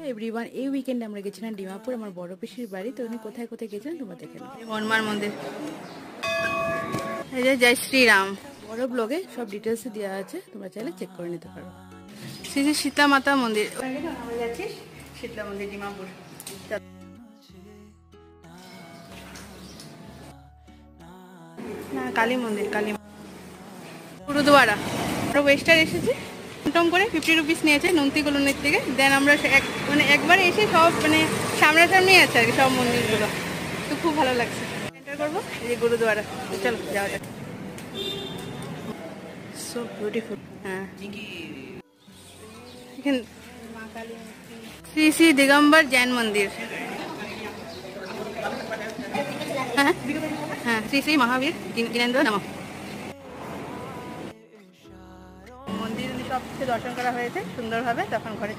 Everyone, এই উইকেন্ডে আমরা গেছিলাম ডিমাপুর, আমার বড় পিসির বাড়ি। তো উনি কোথায় কোথায় গেছিলেন তোমরা দেখে নাও। হনুমান মন্দির, এই যে জয় শ্রীরাম। বড় ব্লগে সব ডিটেলস দেওয়া আছে, তোমরা চাইলে চেক করে নিতে পারো। শ্রী শ্রী শীতলা মাতা মন্দির, আমরা যাচ্ছি শীতলা মন্দির ডিমাপুর। কালী মন্দির, কালী গুরুদুয়ারা। আমরা ওয়েস্টার এসেছি, টম করে 50 রুপিস নিয়েছে নন্তি কলোনির থেকে। দেন আমরা একবার এসে সব সামনাসামনি আছে আর কি সব মন্দিরগুলো, তো খুব ভালো লাগছে। এন্টার করবো এই যে গুরুদুয়ারা, চলো যাওয়া যাক। So beautiful. হ্যাঁ, এখানে শ্রী শ্রী দিগম্বর জৈন মন্দির। হ্যাঁ হ্যাঁ, শ্রী শ্রী মহাবীর জ্ঞানেন্দ্র নমঃ। মন্দির সব কিছু দর্শন করা হয়েছে সুন্দরভাবে, তখন ঘরে